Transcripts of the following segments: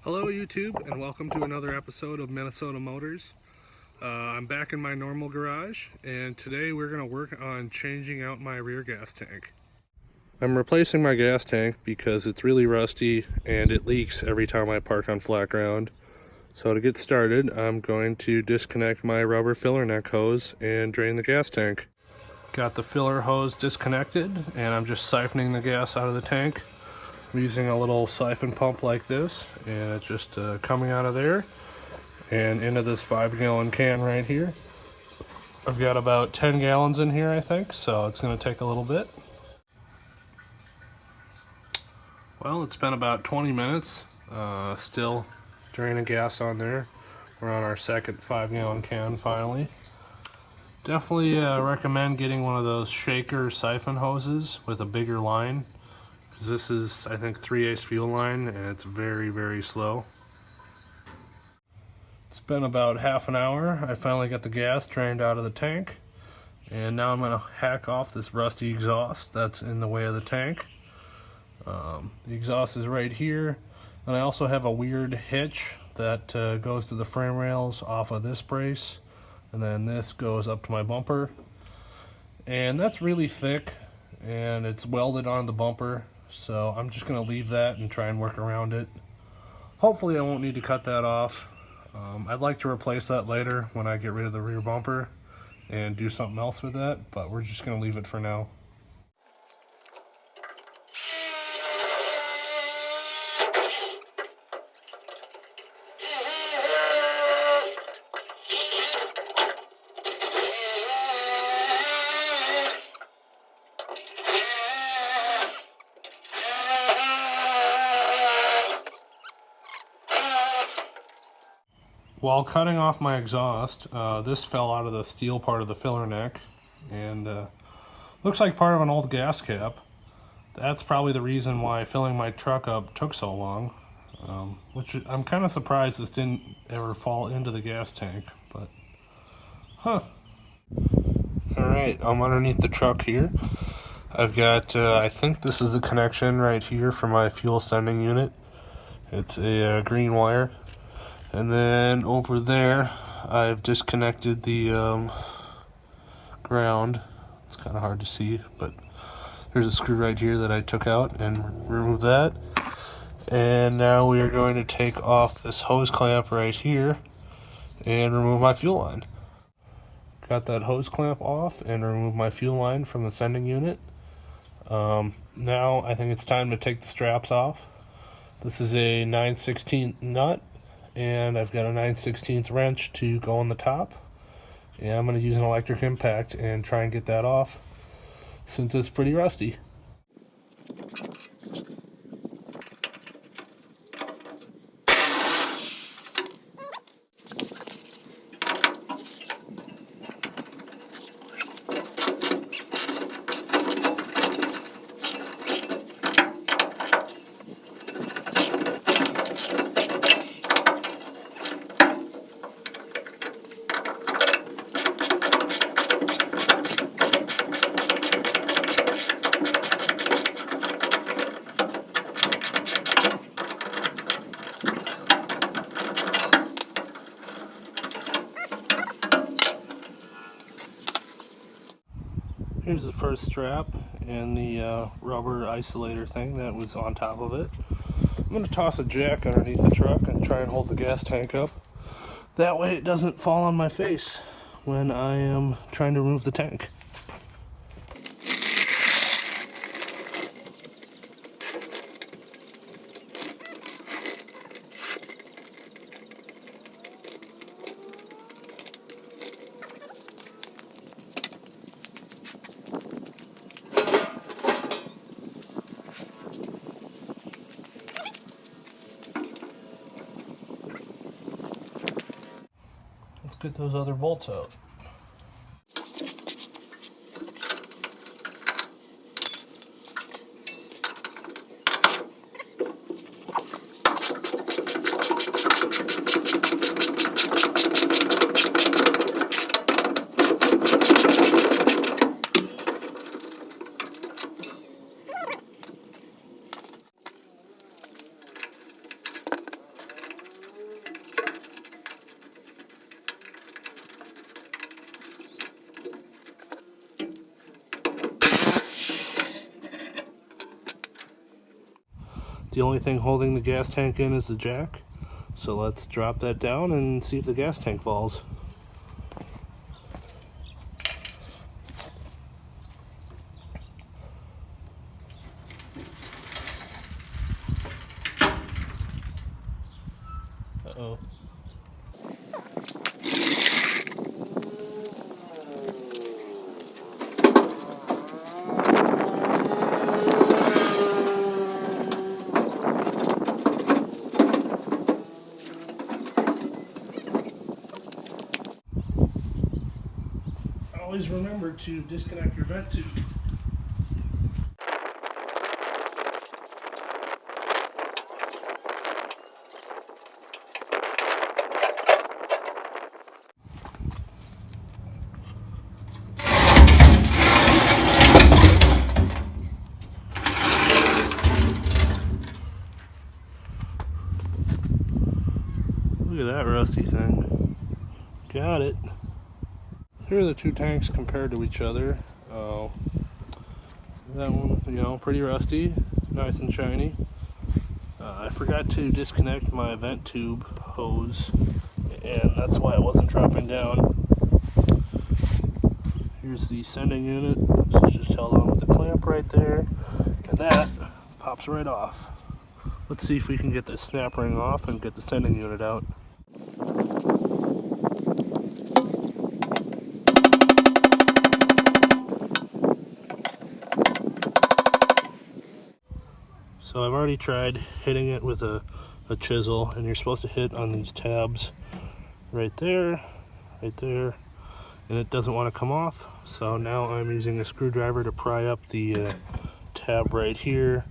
Hello YouTube, and welcome to another episode of Minnesota Motors. I'm back in my normal garage, and today we're going to work on changing out my rear gas tank. I'm replacing my gas tank because it's really rusty and it leaks every time I park on flat ground. So to get started, I'm going to disconnect my rubber filler neck hose and drain the gas tank. Got the filler hose disconnected, and I'm just siphoning the gas out of the tank. I'm using a little siphon pump like this, and it's just coming out of there and into this 5-gallon can right here. I've got about 10 gallons in here, I think, so it's going to take a little bit. Well, it's been about 20 minutes, still draining gas on there. We're on our second 5-gallon can finally. Definitely recommend getting one of those shaker siphon hoses with a bigger line. This is, I think, 3/8 fuel line, and it's very, very slow. It's been about half an hour. I finally got the gas drained out of the tank, and now I'm going to hack off this rusty exhaust that's in the way of the tank. The exhaust is right here, and I also have a weird hitch that goes to the frame rails off of this brace, and then this goes up to my bumper. And that's really thick, and it's welded on the bumper. So I'm just going to leave that and try and work around it. Hopefully I won't need to cut that off. I'd like to replace that later when I get rid of the rear bumper and do something else with that, but we're just going to leave it for now. While cutting off my exhaust, this fell out of the steel part of the filler neck, and looks like part of an old gas cap. That's probably the reason why filling my truck up took so long, which I'm kind of surprised this didn't ever fall into the gas tank, but Alright, I'm underneath the truck here. I've got, I think this is the connection right here for my fuel sending unit. It's a green wire. And then over there, I've disconnected the ground. It's kind of hard to see, but there's a screw right here that I took out and removed that. And now we are going to take off this hose clamp right here and remove my fuel line. Got that hose clamp off and remove my fuel line from the sending unit. Now I think it's time to take the straps off. This is a 9/16 nut, and I've got a 9/16 wrench to go on the top, and I'm going to use an electric impact and try and get that off since it's pretty rusty. Here's the first strap and the rubber isolator thing that was on top of it. I'm going to toss a jack underneath the truck and try and hold the gas tank up. That way it doesn't fall on my face when I am trying to remove the tank. Let's get those other bolts out. the only thing holding the gas tank in is the jack. So let's drop that down and see if the gas tank falls. Uh-oh. Always remember to disconnect your vent tube. Look at that rusty thing. Got it. Here are the two tanks compared to each other. That one, you know, pretty rusty, nice and shiny. I forgot to disconnect my vent tube hose, and that's why it wasn't dropping down. Here's the sending unit. This is just held on with the clamp right there, and that pops right off. Let's see if we can get this snap ring off and get the sending unit out. So I've already tried hitting it with a chisel, and you're supposed to hit on these tabs right there, and it doesn't want to come off. So now I'm using a screwdriver to pry up the tab right here.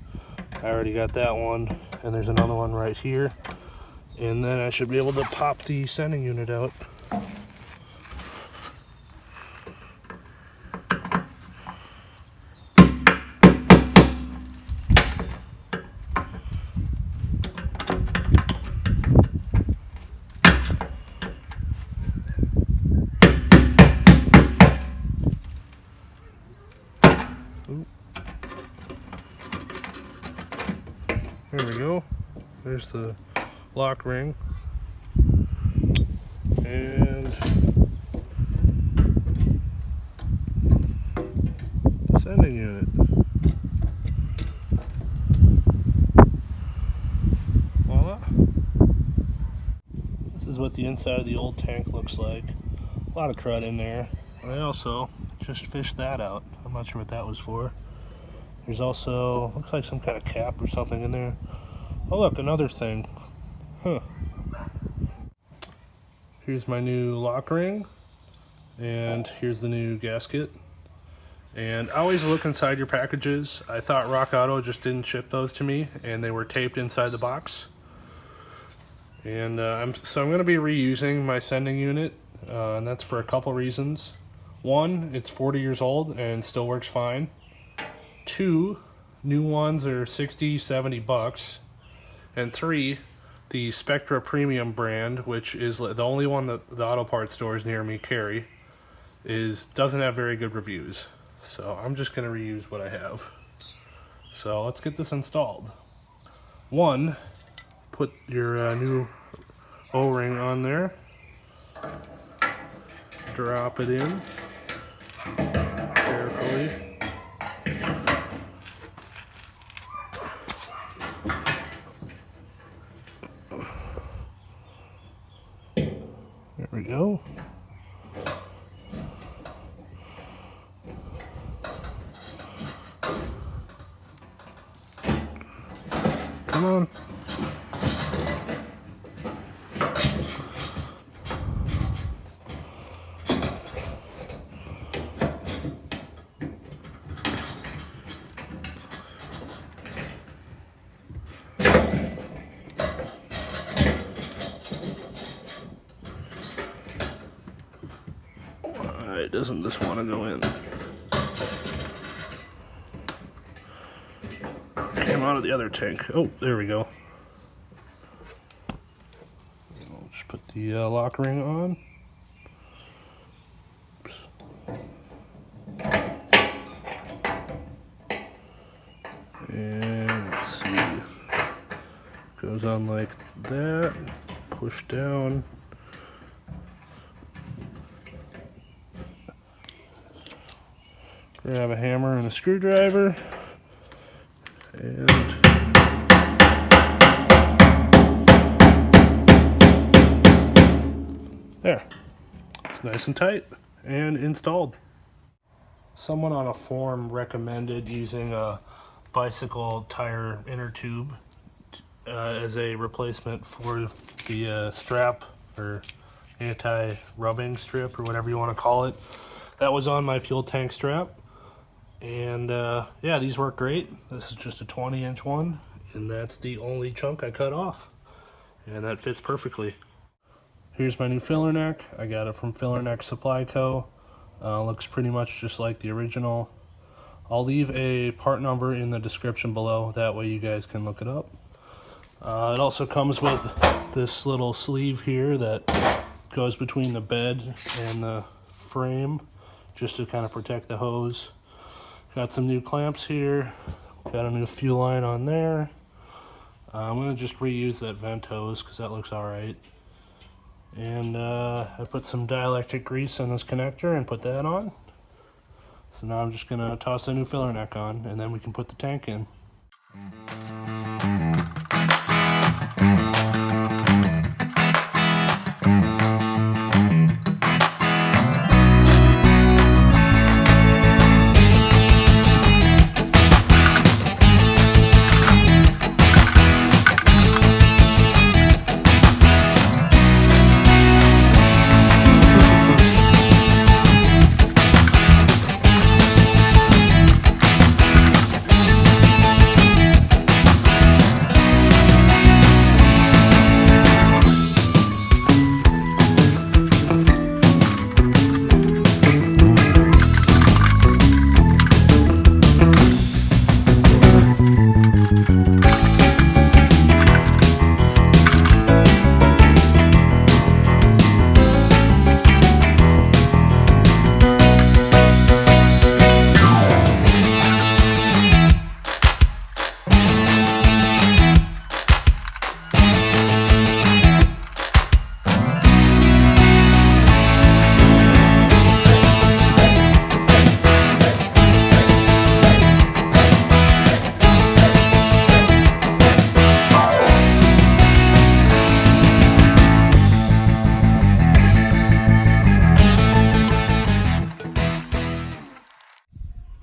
I already got that one, and there's another one right here, and then I should be able to pop the sending unit out. There we go. There's the lock ring. And the sending unit. Voila. This is what the inside of the old tank looks like. A lot of crud in there. I also just fished that out. I'm not sure what that was for. There's also, looks like some kind of cap or something in there. Oh look, another thing. Huh. Here's my new lock ring. And here's the new gasket. And always look inside your packages. I thought Rockauto just didn't ship those to me, and they were taped inside the box. And so I'm going to be reusing my sending unit, and that's for a couple reasons. One, it's 40 years old and still works fine. Two, new ones are 60, 70 bucks. And three, the Spectra Premium brand, which is the only one that the auto parts stores near me carry, doesn't have very good reviews. So I'm just going to reuse what I have. So let's get this installed. One, put your new O-ring on there. Drop it in carefully. There we go. Come on. Why doesn't this want to go in? Came out of the other tank. Oh, there we go. I'll just put the lock ring on. Oops. And let's see. on like that, push down. Grab a hammer and a screwdriver, and there. It's nice and tight and installed. Someone on a forum recommended using a bicycle tire inner tube as a replacement for the strap or anti-rubbing strip or whatever you want to call it. That was on my fuel tank strap, and yeah, these work great. This is just a 20-inch one, and that's the only chunk I cut off, and that fits perfectly. Here's my new filler neck. I got it from Filler Neck Supply Co. Looks pretty much just like the original. I'll leave a part number in the description below, that way you guys can look it up. It also comes with this little sleeve here that goes between the bed and the frame, just to kind of protect the hose. Got some new clamps here, got a new fuel line on there. I'm going to just reuse that vent hose because that looks alright. And I put some dielectric grease in this connector and put that on. So now I'm just going to toss the new filler neck on, and then we can put the tank in.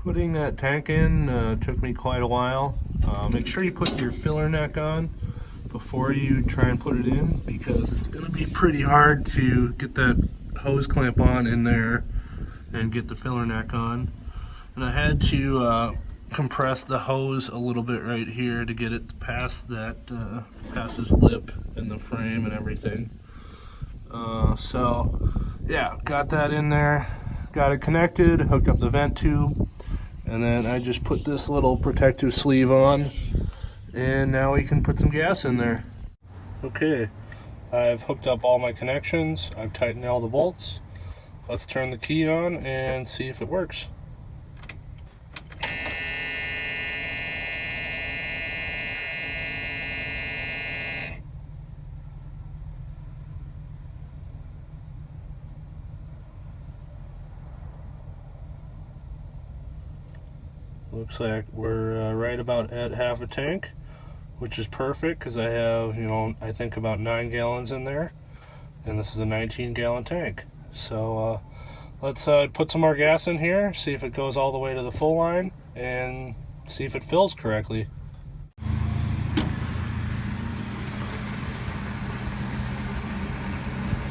Putting that tank in took me quite a while. Make sure you put your filler neck on before you try and put it in, because it's going to be pretty hard to get that hose clamp on in there and get the filler neck on. And I had to compress the hose a little bit right here to get it past that past this lip in the frame and everything. So yeah, got that in there, got it connected, hooked up the vent tube, and then I just put this little protective sleeve on, and now we can put some gas in there. Okay, I've hooked up all my connections, I've tightened all the bolts. Let's turn the key on and see if it works. Looks like we're right about at half a tank, which is perfect because I have, I think about 9 gallons in there, and this is a 19-gallon tank. So let's put some more gas in here, see if it goes all the way to the full line, and see if it fills correctly.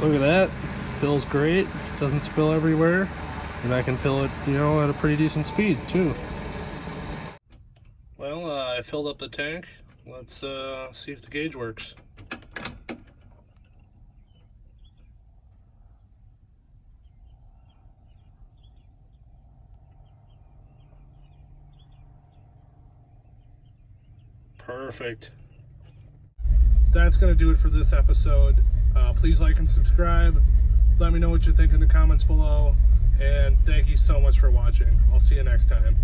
Look at that, fills great, doesn't spill everywhere, and I can fill it, at a pretty decent speed too. Well, I filled up the tank. Let's see if the gauge works. Perfect. That's going to do it for this episode. Please like and subscribe. Let me know what you think in the comments below. And thank you so much for watching. I'll see you next time.